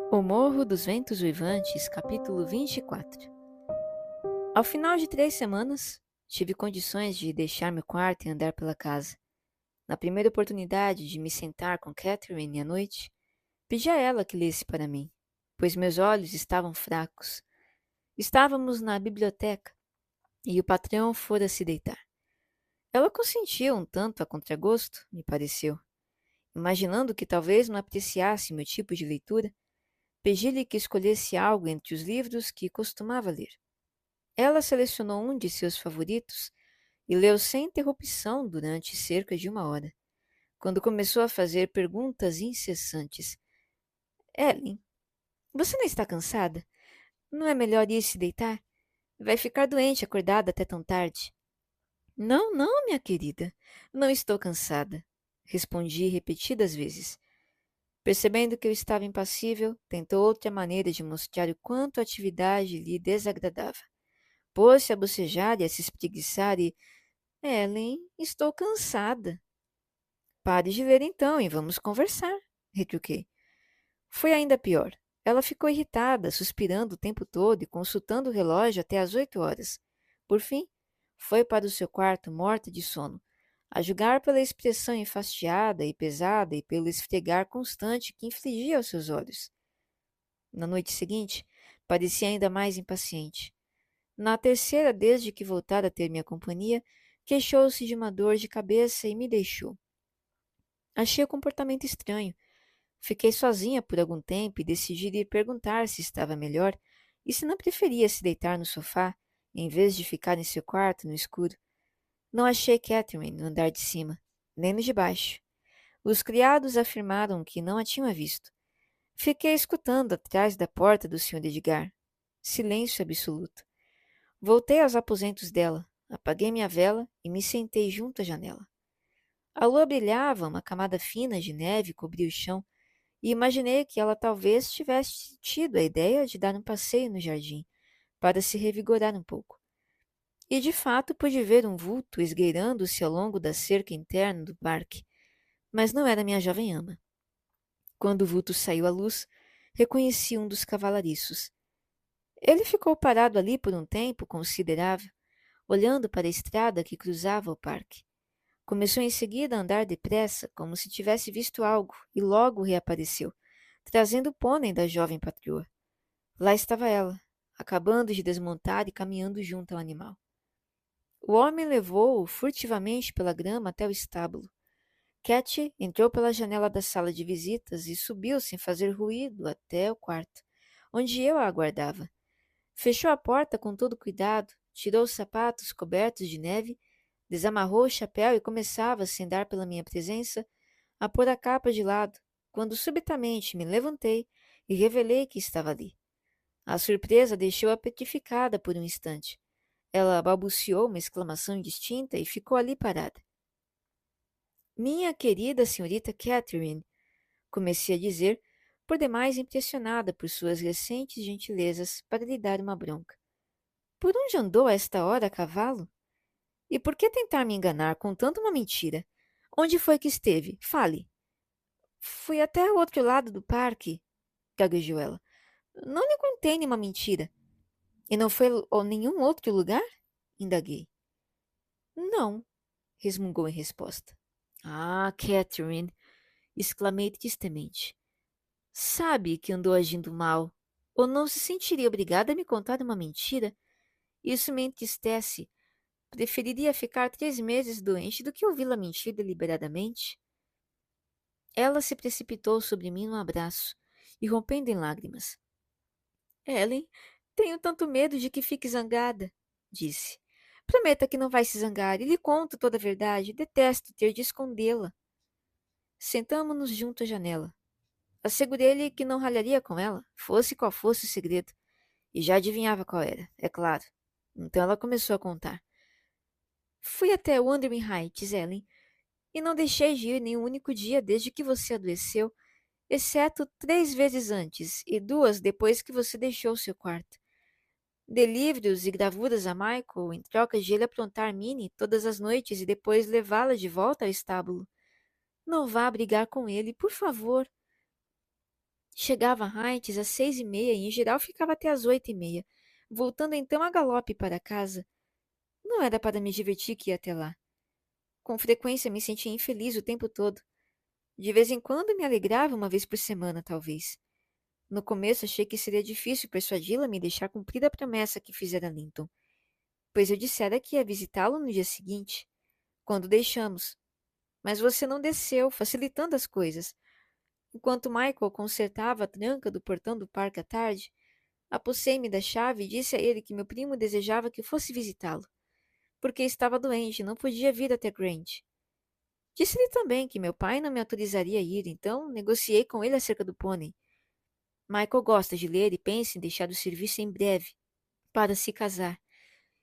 O Morro dos Ventos Uivantes, capítulo 24. Ao final de 3 semanas, tive condições de deixar meu quarto e andar pela casa. Na primeira oportunidade de me sentar com Catherine à noite, pedi a ela que lesse para mim, pois meus olhos estavam fracos. Estávamos na biblioteca e o patrão fora se deitar. Ela consentiu um tanto a contragosto, me pareceu. Imaginando que talvez não apreciasse meu tipo de leitura, pedi-lhe que escolhesse algo entre os livros que costumava ler. Ela selecionou um de seus favoritos e leu sem interrupção durante cerca de 1 hora, quando começou a fazer perguntas incessantes. Ellen, você não está cansada? Não é melhor ir se deitar? Vai ficar doente acordada até tão tarde. Não, não, minha querida. Não estou cansada, respondi repetidas vezes. Percebendo que eu estava impassível, tentou outra maneira de mostrar o quanto a atividade lhe desagradava. Pôs-se a bocejar e a se espreguiçar e... Ellen, estou cansada. Pare de ler então e vamos conversar, retruquei. Foi ainda pior. Ela ficou irritada, suspirando o tempo todo e consultando o relógio até às 8 horas. Por fim, foi para o seu quarto morta de sono, a julgar pela expressão enfastiada e pesada e pelo esfregar constante que infligia aos seus olhos. Na noite seguinte, parecia ainda mais impaciente. Na terceira, desde que voltara a ter minha companhia, queixou-se de uma dor de cabeça e me deixou. Achei o comportamento estranho. Fiquei sozinha por algum tempo e decidi ir perguntar se estava melhor e se não preferia se deitar no sofá, em vez de ficar em seu quarto no escuro. Não achei Catherine no andar de cima, nem no de baixo. Os criados afirmaram que não a tinham visto. Fiquei escutando atrás da porta do Sr. Edgar. Silêncio absoluto. Voltei aos aposentos dela, apaguei minha vela e me sentei junto à janela. A lua brilhava, uma camada fina de neve cobria o chão, e imaginei que ela talvez tivesse tido a ideia de dar um passeio no jardim, para se revigorar um pouco. E de fato pude ver um vulto esgueirando-se ao longo da cerca interna do parque, mas não era minha jovem ama. Quando o vulto saiu à luz, reconheci um dos cavalariços. Ele ficou parado ali por um tempo considerável, olhando para a estrada que cruzava o parque. Começou em seguida a andar depressa, como se tivesse visto algo, e logo reapareceu, trazendo o pônei da jovem patroa. Lá estava ela, acabando de desmontar e caminhando junto ao animal. O homem levou-o furtivamente pela grama até o estábulo. Cat entrou pela janela da sala de visitas e subiu sem fazer ruído até o quarto, onde eu a aguardava. Fechou a porta com todo cuidado, tirou os sapatos cobertos de neve, desamarrou o chapéu e começava, sem dar pela minha presença, a pôr a capa de lado, quando subitamente me levantei e revelei que estava ali. A surpresa deixou-a petrificada por um instante. Ela balbuciou uma exclamação indistinta e ficou ali parada. Minha querida senhorita Catherine, comecei a dizer, por demais impressionada por suas recentes gentilezas para lhe dar uma bronca. Por onde andou a esta hora a cavalo? E por que tentar me enganar contando uma mentira? Onde foi que esteve? Fale. Fui até o outro lado do parque, gaguejou ela. Não lhe contei nenhuma mentira. E não foi a nenhum outro lugar? Indaguei. Não, resmungou em resposta. Ah, Catherine, exclamei tristemente. Sabe que andou agindo mal, ou não se sentiria obrigada a me contar uma mentira? Isso me entristece. Preferiria ficar 3 meses doente do que ouvi-la mentir deliberadamente. Ela se precipitou sobre mim num abraço, e rompendo em lágrimas. Ellen, tenho tanto medo de que fique zangada, disse. Prometa que não vai se zangar e lhe conto toda a verdade. Detesto ter de escondê-la. Sentamo-nos junto à janela. Assegurei-lhe que não ralharia com ela, fosse qual fosse o segredo. E já adivinhava qual era, é claro. Então ela começou a contar. Fui até Wuthering Heights, Ellen, e não deixei de ir nenhum único dia desde que você adoeceu, exceto 3 vezes antes e 2 depois que você deixou seu quarto. Dei livros e gravuras a Michael em troca de ele aprontar Minnie todas as noites e depois levá-la de volta ao estábulo. Não vá brigar com ele, por favor. Chegava a Heights às 6h30 e, em geral, ficava até às 8h30, voltando então a galope para casa. Não era para me divertir que ia até lá. Com frequência me sentia infeliz o tempo todo. De vez em quando me alegrava uma vez por semana, talvez. No começo achei que seria difícil persuadi-la a me deixar cumprir a promessa que fizera a Linton, pois eu dissera que ia visitá-lo no dia seguinte, quando deixamos. Mas você não desceu, facilitando as coisas. Enquanto Michael consertava a tranca do portão do parque à tarde, apossei-me da chave e disse a ele que meu primo desejava que eu fosse visitá-lo, porque estava doente e não podia vir até Grant. Disse-lhe também que meu pai não me autorizaria a ir, então negociei com ele acerca do pônei. Michael gosta de ler e pensa em deixar o serviço em breve, para se casar.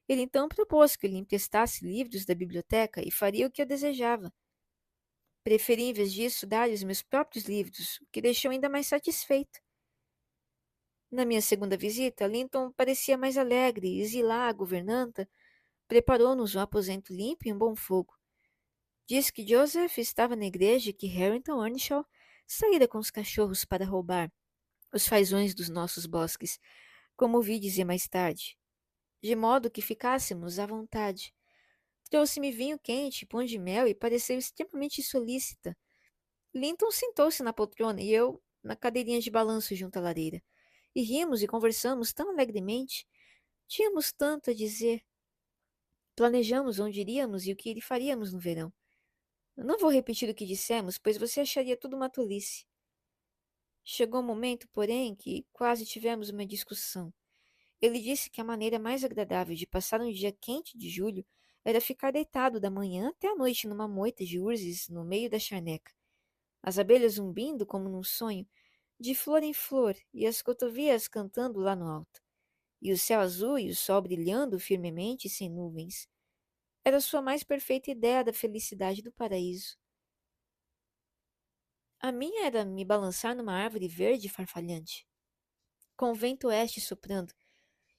Ele então propôs que eu lhe emprestasse livros da biblioteca e faria o que eu desejava. Preferi, em vez disso, dar-lhe os meus próprios livros, o que deixou ainda mais satisfeito. Na minha segunda visita, Linton parecia mais alegre e Zillah, a governanta, preparou-nos um aposento limpo e um bom fogo. Disse que Joseph estava na igreja e que Harrington Earnshaw saíra com os cachorros para roubar os fazões dos nossos bosques, como ouvi dizer mais tarde, de modo que ficássemos à vontade. Trouxe-me vinho quente, pão de mel e pareceu extremamente solícita. Linton sentou-se na poltrona e eu na cadeirinha de balanço junto à lareira. E rimos e conversamos tão alegremente. Tínhamos tanto a dizer. Planejamos onde iríamos e o que faríamos no verão. Não vou repetir o que dissemos, pois você acharia tudo uma tolice. Chegou um momento, porém, que quase tivemos uma discussão. Ele disse que a maneira mais agradável de passar um dia quente de julho era ficar deitado da manhã até a noite numa moita de urzes no meio da charneca, as abelhas zumbindo como num sonho, de flor em flor, e as cotovias cantando lá no alto, e o céu azul e o sol brilhando firmemente sem nuvens. Era a sua mais perfeita ideia da felicidade do paraíso. A minha era me balançar numa árvore verde e farfalhante, com o vento oeste soprando,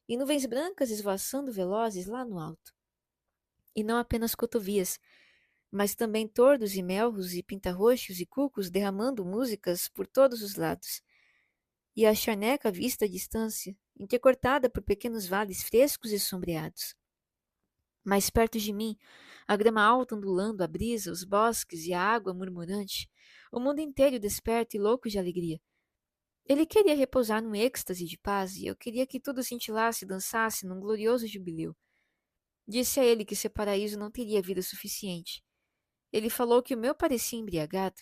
e nuvens brancas esvoaçando velozes lá no alto. E não apenas cotovias, mas também tordos e melros e pintarroxos e cucos derramando músicas por todos os lados. E a charneca vista à distância, entrecortada por pequenos vales frescos e sombreados. Mais perto de mim, a grama alta ondulando, a brisa, os bosques e a água murmurante, o mundo inteiro desperto e louco de alegria. Ele queria repousar num êxtase de paz e eu queria que tudo cintilasse e dançasse num glorioso jubileu. Disse a ele que seu paraíso não teria vida suficiente. Ele falou que o meu parecia embriagado.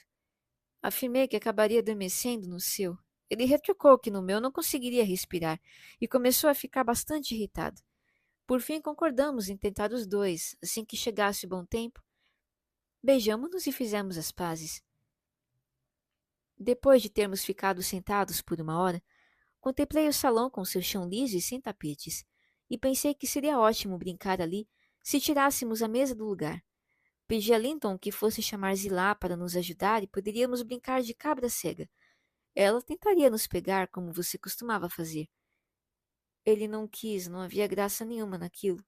Afirmei que acabaria adormecendo no seu. Ele retrucou que no meu não conseguiria respirar e começou a ficar bastante irritado. Por fim, concordamos em tentar os dois. Assim que chegasse o bom tempo, beijamo-nos e fizemos as pazes. Depois de termos ficado sentados por uma hora, contemplei o salão com seu chão liso e sem tapetes, e pensei que seria ótimo brincar ali se tirássemos a mesa do lugar. Pedi a Linton que fosse chamar Zillah para nos ajudar e poderíamos brincar de cabra cega. Ela tentaria nos pegar como você costumava fazer. Ele não quis, não havia graça nenhuma naquilo.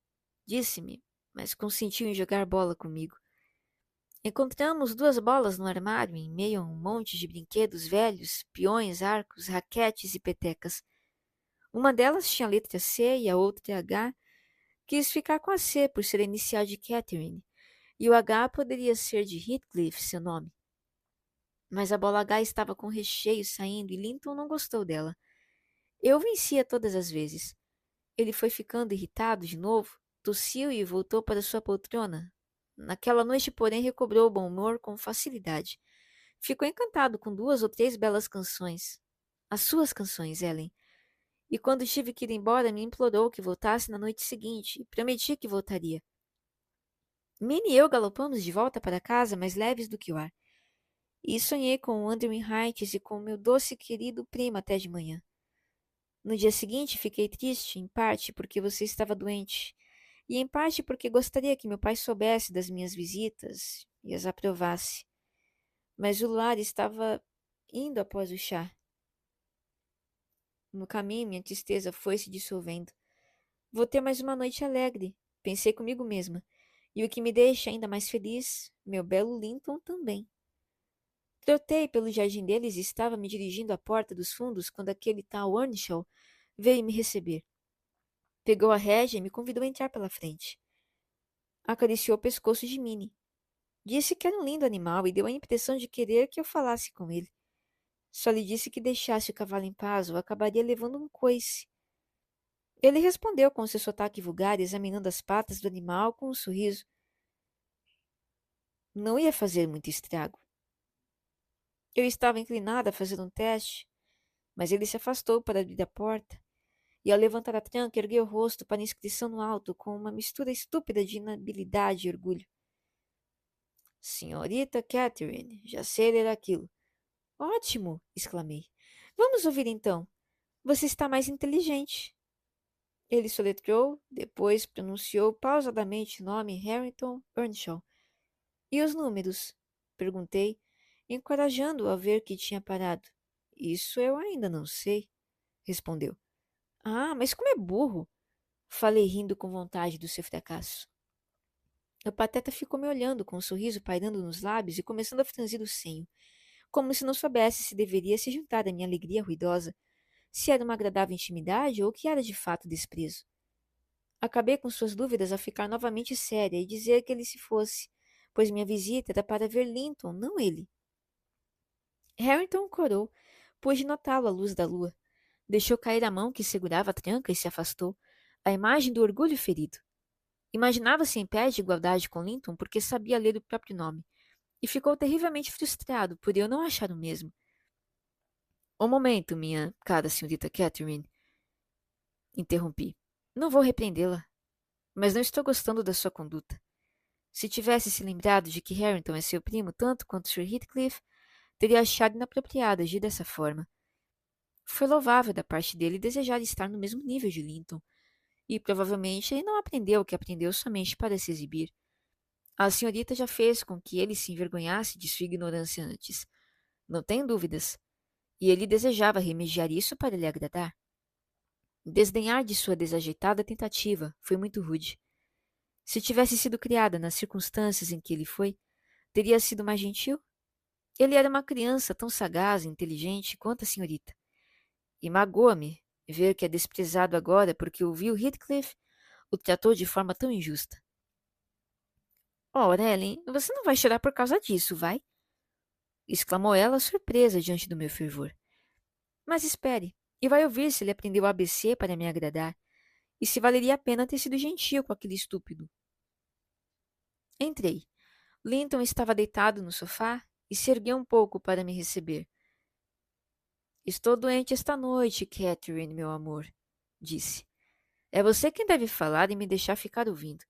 Disse-me, mas consentiu em jogar bola comigo. Encontramos 2 bolas no armário, em meio a um monte de brinquedos velhos, peões, arcos, raquetes e petecas. Uma delas tinha a letra C e a outra H. Quis ficar com a C por ser a inicial de Catherine, e o H poderia ser de Heathcliff, seu nome. Mas a bola H estava com recheio saindo e Linton não gostou dela. Eu vencia todas as vezes. Ele foi ficando irritado de novo, tossiu e voltou para sua poltrona. Naquela noite, porém, recobrou o bom humor com facilidade. Ficou encantado com 2 ou 3 belas canções. As suas canções, Ellen. E quando tive que ir embora, me implorou que voltasse na noite seguinte, e prometi que voltaria. Minnie e eu galopamos de volta para casa mais leves do que o ar. E sonhei com o Wuthering Heights e com meu doce e querido primo até de manhã. No dia seguinte fiquei triste, em parte porque você estava doente, e em parte porque gostaria que meu pai soubesse das minhas visitas e as aprovasse. Mas o lar estava indo após o chá. No caminho, minha tristeza foi se dissolvendo. Vou ter mais uma noite alegre, pensei comigo mesma, e o que me deixa ainda mais feliz, meu belo Linton também. Trotei pelo jardim deles e estava me dirigindo à porta dos fundos quando aquele tal Earnshaw veio me receber. Pegou a rédea e me convidou a entrar pela frente. Acariciou o pescoço de Minnie. Disse que era um lindo animal e deu a impressão de querer que eu falasse com ele. Só lhe disse que deixasse o cavalo em paz ou acabaria levando um coice. Ele respondeu com seu sotaque vulgar, examinando as patas do animal com um sorriso. Não ia fazer muito estrago. Eu estava inclinada a fazer um teste, mas ele se afastou para abrir a porta, e ao levantar a tranca ergueu o rosto para a inscrição no alto com uma mistura estúpida de inabilidade e orgulho. Senhorita Catherine, já sei ler aquilo. Ótimo! Exclamei. Vamos ouvir então. Você está mais inteligente. Ele soletrou, depois pronunciou pausadamente o nome Harrington Earnshaw. E os números? Perguntei, encorajando-o a ver que tinha parado. Isso eu ainda não sei, respondeu. Ah, mas como é burro! Falei rindo com vontade do seu fracasso. O pateta ficou me olhando com um sorriso pairando nos lábios e começando a franzir o senho, como se não soubesse se deveria se juntar à minha alegria ruidosa, se era uma agradável intimidade ou que era de fato desprezo. Acabei com suas dúvidas a ficar novamente séria e dizer que ele se fosse, pois minha visita era para ver Linton, não ele. Harrington corou, pude notá-lo à luz da lua. Deixou cair a mão que segurava a tranca e se afastou, a imagem do orgulho ferido. Imaginava-se em pé de igualdade com Linton porque sabia ler o próprio nome, e ficou terrivelmente frustrado por eu não achar o mesmo. Um momento, minha cara senhorita Catherine, interrompi. Não vou repreendê-la, mas não estou gostando da sua conduta. Se tivesse se lembrado de que Harrington é seu primo tanto quanto Sir Heathcliff, teria achado inapropriado agir dessa forma. Foi louvável da parte dele desejar estar no mesmo nível de Linton, e provavelmente ele não aprendeu o que aprendeu somente para se exibir. A senhorita já fez com que ele se envergonhasse de sua ignorância antes. Não tenho dúvidas. E ele desejava remediar isso para lhe agradar. Desdenhar de sua desajeitada tentativa foi muito rude. Se tivesse sido criada nas circunstâncias em que ele foi, teria sido mais gentil? Ele era uma criança tão sagaz e inteligente quanto a senhorita. E magoa-me ver que é desprezado agora porque ouviu Heathcliff o tratou de forma tão injusta. Ora, Ellen, você não vai chorar por causa disso, vai? Exclamou ela, surpresa diante do meu fervor. Mas espere, e vai ouvir se ele aprendeu o ABC para me agradar, e se valeria a pena ter sido gentil com aquele estúpido. Entrei. Linton estava deitado no sofá e se ergueu um pouco para me receber. Estou doente esta noite, Catherine, meu amor, disse. É você quem deve falar e me deixar ficar ouvindo.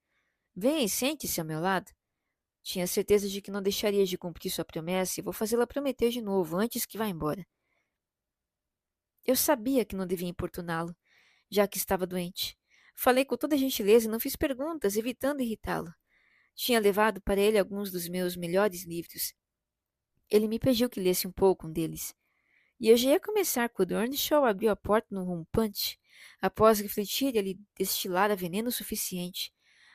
Vem e sente-se ao meu lado. Tinha certeza de que não deixaria de cumprir sua promessa e vou fazê-la prometer de novo antes que vá embora. Eu sabia que não devia importuná-lo, já que estava doente. Falei com toda gentileza e não fiz perguntas, evitando irritá-lo. Tinha levado para ele alguns dos meus melhores livros. Ele me pediu que lesse um pouco um deles. E eu já ia começar quando Earnshaw abriu a porta num rompante. Após refletir, ele destilara veneno suficiente.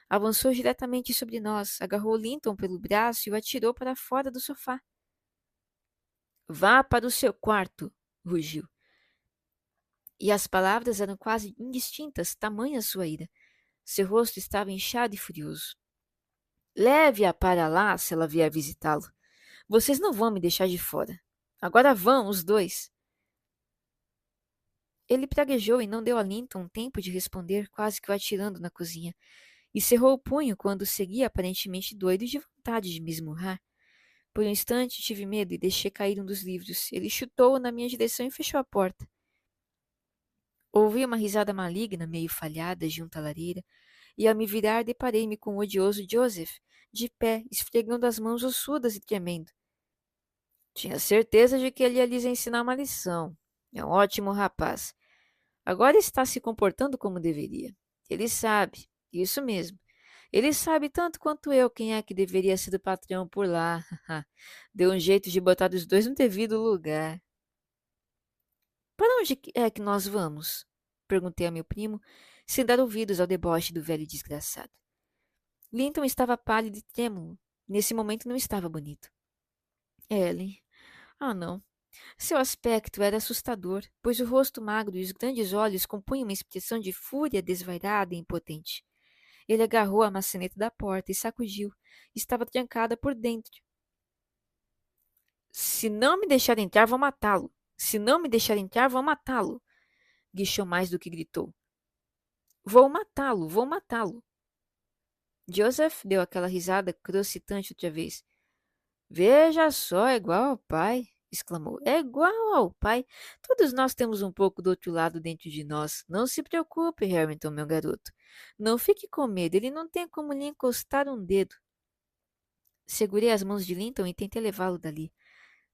Avançou diretamente sobre nós, agarrou Linton pelo braço e o atirou para fora do sofá. Vá para o seu quarto, rugiu. E as palavras eram quase indistintas, tamanha sua ira. Seu rosto estava inchado e furioso. Leve-a para lá se ela vier visitá-lo. Vocês não vão me deixar de fora. Agora vão, os dois. Ele praguejou e não deu a Linton tempo de responder, quase que o atirando na cozinha, e cerrou o punho quando seguia aparentemente doido de vontade de me esmurrar. Por um instante tive medo e deixei cair um dos livros. Ele chutou-o na minha direção e fechou a porta. Ouvi uma risada maligna, meio falhada, junto à lareira, e ao me virar deparei-me com o odioso Joseph, de pé, esfregando as mãos ossudas e tremendo. Tinha certeza de que ele ia lhes ensinar uma lição. É um ótimo rapaz. Agora está se comportando como deveria. Ele sabe, isso mesmo. Ele sabe tanto quanto eu quem é que deveria ser o patrão por lá. Deu um jeito de botar os dois no devido lugar. Para onde é que nós vamos? Perguntei a meu primo, sem dar ouvidos ao deboche do velho desgraçado. Linton estava pálido e trêmulo. Nesse momento não estava bonito. Ellen, Ah, não. Seu aspecto era assustador, pois o rosto magro e os grandes olhos compunham uma expressão de fúria desvairada e impotente. Ele agarrou a maçaneta da porta e sacudiu. Estava trancada por dentro. Se não me deixar entrar, vou matá-lo. Se não me deixar entrar, vou matá-lo. Guichou mais do que gritou. Vou matá-lo, vou matá-lo. Joseph deu aquela risada crocitante outra vez. Veja só, é igual ao pai, exclamou. É igual ao pai. Todos nós temos um pouco do outro lado dentro de nós. Não se preocupe, Harrington, meu garoto. Não fique com medo, ele não tem como lhe encostar um dedo. Segurei as mãos de Linton e tentei levá-lo dali.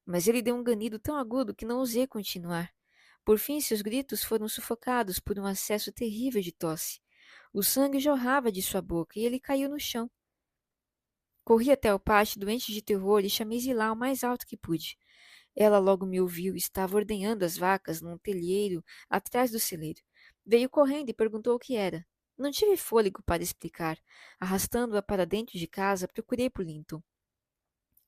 Mas ele deu um ganido tão agudo que não ousei continuar. Por fim, seus gritos foram sufocados por um acesso terrível de tosse. O sangue jorrava de sua boca e ele caiu no chão. Corri até o pátio doente de terror e chamei Zilá o mais alto que pude. Ela logo me ouviu e estava ordenhando as vacas num telheiro atrás do celeiro. Veio correndo e perguntou o que era. Não tive fôlego para explicar. Arrastando-a para dentro de casa, procurei por Linton.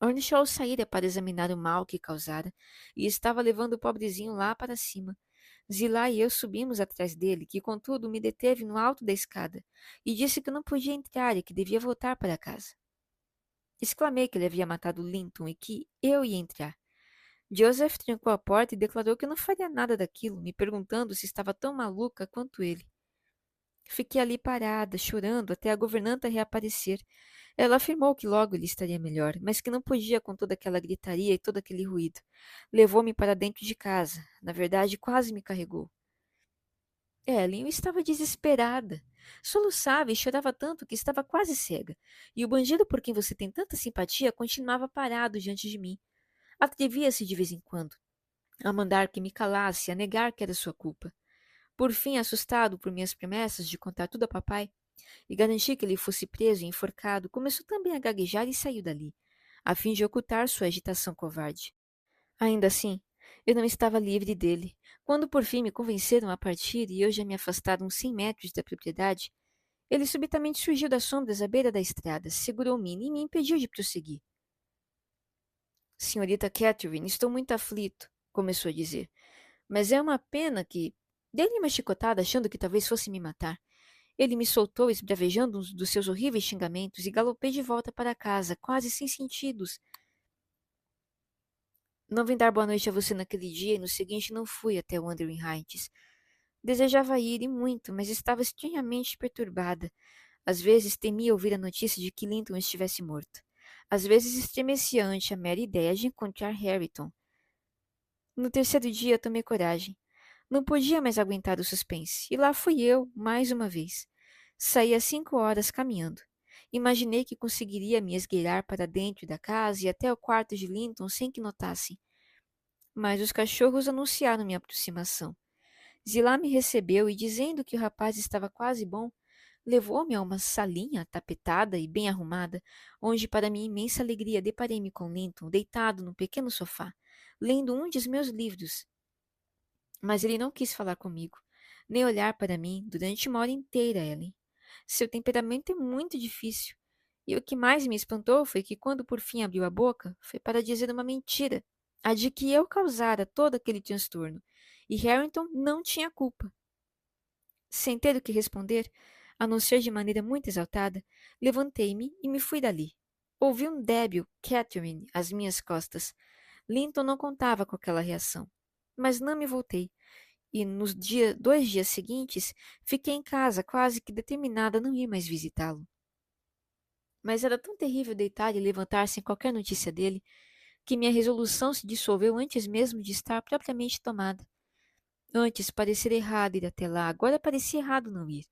Earnshaw saíra para examinar o mal que causara e estava levando o pobrezinho lá para cima. Zilá e eu subimos atrás dele, que contudo me deteve no alto da escada e disse que não podia entrar e que devia voltar para casa. Exclamei que ele havia matado Linton e que eu ia entrar. Joseph trancou a porta e declarou que não faria nada daquilo, me perguntando se estava tão maluca quanto ele. Fiquei ali parada, chorando, até a governanta reaparecer. Ela afirmou que logo ele estaria melhor, mas que não podia com toda aquela gritaria e todo aquele ruído. Levou-me para dentro de casa. Na verdade, quase me carregou. Ellen, eu estava desesperada. Soluçava e chorava tanto que estava quase cega. E o bandido por quem você tem tanta simpatia continuava parado diante de mim. Atrevia-se de vez em quando a mandar que me calasse, a negar que era sua culpa. Por fim, assustado por minhas promessas de contar tudo a papai e garantir que ele fosse preso e enforcado, começou também a gaguejar e saiu dali, a fim de ocultar sua agitação covarde. Ainda assim, eu não estava livre dele. Quando por fim me convenceram a partir e eu já me afastara uns 100 metros da propriedade, ele subitamente surgiu das sombras à beira da estrada, segurou-me e me impediu de prosseguir. Senhorita Catherine, estou muito aflito, começou a dizer. Mas é uma pena que... Dei-lhe uma chicotada achando que talvez fosse me matar. Ele me soltou, esbravejando um dos seus horríveis xingamentos, e galopei de volta para casa, quase sem sentidos. Não vim dar boa noite a você naquele dia e no seguinte não fui até o Wuthering Heights. Desejava ir e muito, mas estava estranhamente perturbada. Às vezes temia ouvir a notícia de que Linton estivesse morto. Às vezes estremecia ante a mera ideia de encontrar Harrington. No terceiro dia tomei coragem. Não podia mais aguentar o suspense, e lá fui eu, mais uma vez. Saí às 5 horas caminhando. Imaginei que conseguiria me esgueirar para dentro da casa e até o quarto de Linton sem que notassem. Mas os cachorros anunciaram minha aproximação. Zilá me recebeu e, dizendo que o rapaz estava quase bom, levou-me a uma salinha tapetada e bem arrumada, onde, para minha imensa alegria, deparei-me com Linton deitado num pequeno sofá, lendo um de meus livros. Mas ele não quis falar comigo, nem olhar para mim durante uma hora inteira, Ellen. Seu temperamento é muito difícil. E o que mais me espantou foi que, quando por fim abriu a boca, foi para dizer uma mentira, a de que eu causara todo aquele transtorno, e Harrington não tinha culpa. Sem ter o que responder, a não ser de maneira muito exaltada, levantei-me e me fui dali. Ouvi um débil Catherine às minhas costas. Linton não contava com aquela reação. Mas não me voltei, e nos 2 dias seguintes fiquei em casa quase que determinada a não ir mais visitá-lo. Mas era tão terrível deitar e levantar sem qualquer notícia dele, que minha resolução se dissolveu antes mesmo de estar propriamente tomada. Antes parecia errado ir até lá, agora parecia errado não ir.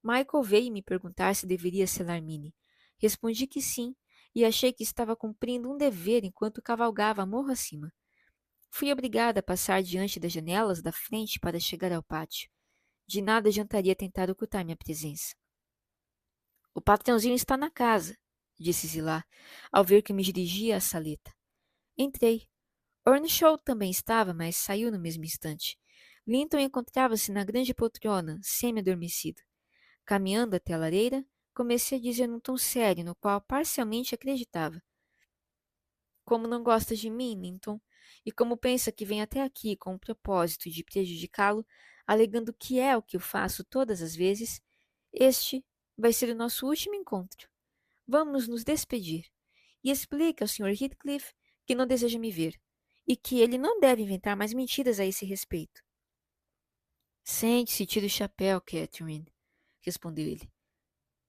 Michael veio me perguntar se deveria selar Minnie. Respondi que sim, e achei que estava cumprindo um dever enquanto cavalgava morro acima. Fui obrigada a passar diante das janelas da frente para chegar ao pátio. De nada adiantaria tentar ocultar minha presença. O patrãozinho está na casa, disse Zilá, ao ver que me dirigia à saleta. Entrei. Earnshaw também estava, mas saiu no mesmo instante. Linton encontrava-se na grande poltrona, semi-adormecido. Caminhando até a lareira, comecei a dizer num tom sério, no qual parcialmente acreditava. Como não gostas de mim, Linton? e como pensa que vem até aqui com o propósito de prejudicá-lo, alegando que é o que eu faço todas as vezes, este vai ser o nosso último encontro. Vamos nos despedir. E explique ao Sr. Heathcliff que não deseja me ver, e que ele não deve inventar mais mentiras a esse respeito. Sente-se e tire o chapéu, Catherine, respondeu ele.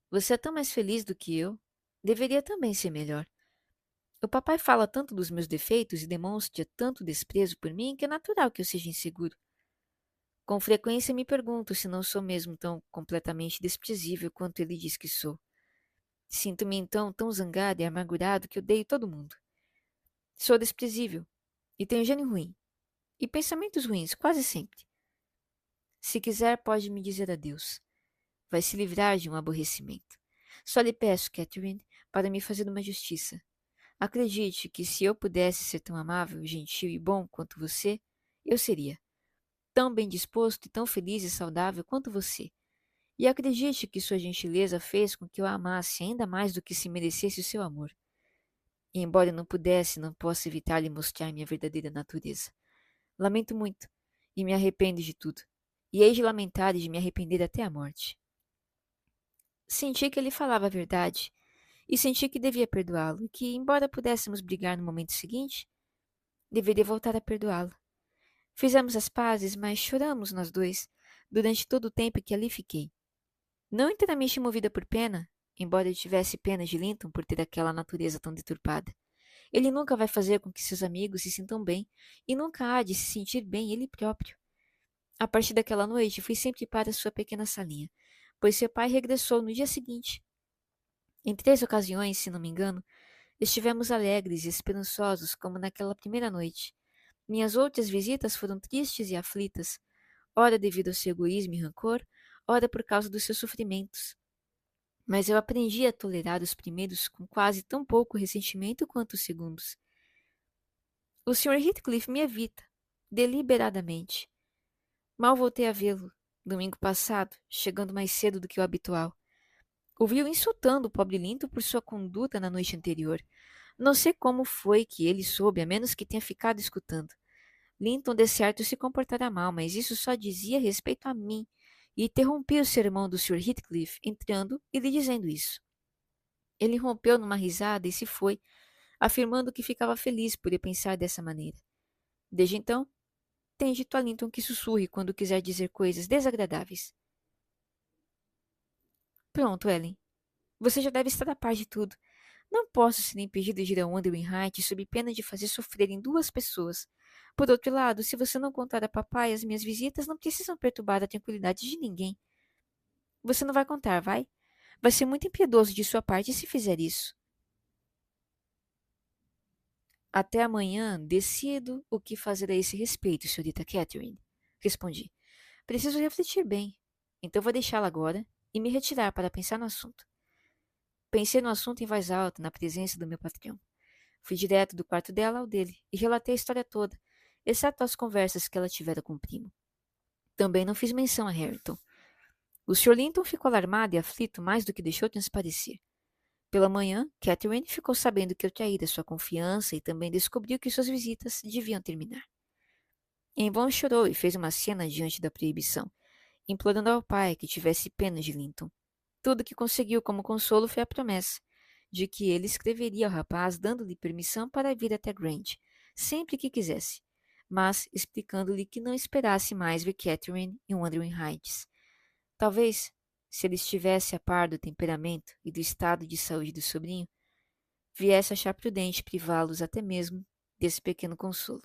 Você é tão mais feliz do que eu. Deveria também ser melhor. O papai fala tanto dos meus defeitos e demonstra tanto desprezo por mim que é natural que eu seja inseguro. Com frequência me pergunto se não sou mesmo tão completamente desprezível quanto ele diz que sou. Sinto-me então tão zangado e amargurado que odeio todo mundo. Sou desprezível e tenho gênio ruim e pensamentos ruins quase sempre. Se quiser, pode me dizer adeus. Vai se livrar de um aborrecimento. Só lhe peço, Catherine, para me fazer uma justiça. Acredite que se eu pudesse ser tão amável, gentil e bom quanto você, eu seria. Tão bem disposto e tão feliz e saudável quanto você. E acredite que sua gentileza fez com que eu a amasse ainda mais do que se merecesse o seu amor. E embora eu não pudesse, não posso evitar lhe mostrar minha verdadeira natureza. Lamento muito, e me arrependo de tudo. E hei de lamentar e de me arrepender até a morte. Senti que ele falava a verdade, e senti que devia perdoá-lo, e que, embora pudéssemos brigar no momento seguinte, deveria voltar a perdoá-lo. Fizemos as pazes, mas choramos nós dois, durante todo o tempo que ali fiquei. Não inteiramente movida por pena, embora eu tivesse pena de Linton por ter aquela natureza tão deturpada. Ele nunca vai fazer com que seus amigos se sintam bem, e nunca há de se sentir bem ele próprio. A partir daquela noite, fui sempre para sua pequena salinha, pois seu pai regressou no dia seguinte. Em 3 ocasiões, se não me engano, estivemos alegres e esperançosos como naquela primeira noite. Minhas outras visitas foram tristes e aflitas, ora devido ao seu egoísmo e rancor, ora por causa dos seus sofrimentos. Mas eu aprendi a tolerar os primeiros com quase tão pouco ressentimento quanto os segundos. O Sr. Heathcliff me evita, deliberadamente. Mal voltei a vê-lo, domingo passado, chegando mais cedo do que o habitual. Ouvi-o insultando o pobre Linton por sua conduta na noite anterior. Não sei como foi que ele soube, a menos que tenha ficado escutando. Linton de certo se comportara mal, mas isso só dizia respeito a mim, e interrompi o sermão do Sr. Heathcliff, entrando e lhe dizendo isso. Ele rompeu numa risada e se foi, afirmando que ficava feliz por eu pensar dessa maneira. Desde então, tenho dito a Linton que sussurre quando quiser dizer coisas desagradáveis. Pronto, Ellen. Você já deve estar a par de tudo. Não posso ser impedido de ir a Wuthering Heights sob pena de fazer sofrerem 2 pessoas. Por outro lado, se você não contar a papai, as minhas visitas não precisam perturbar a tranquilidade de ninguém. Você não vai contar, vai? Vai ser muito impiedoso de sua parte se fizer isso. Até amanhã decido o que fazer a esse respeito, senhorita Catherine. Respondi. Preciso refletir bem. Então vou deixá-la agora e me retirar para pensar no assunto. Pensei no assunto em voz alta, na presença do meu patrão. Fui direto do quarto dela ao dele e relatei a história toda, exceto as conversas que ela tivera com o primo. Também não fiz menção a Harrington. O Sr. Linton ficou alarmado e aflito mais do que deixou transparecer. Pela manhã, Catherine ficou sabendo que eu traíra sua confiança e também descobriu que suas visitas deviam terminar. Em vão chorou e fez uma cena diante da proibição, implorando ao pai que tivesse pena de Linton. Tudo que conseguiu como consolo foi a promessa de que ele escreveria ao rapaz dando-lhe permissão para vir até Grange, sempre que quisesse, mas explicando-lhe que não esperasse mais ver Catherine em Wuthering Heights. Talvez, se ele estivesse a par do temperamento e do estado de saúde do sobrinho, viesse achar prudente privá-los até mesmo desse pequeno consolo.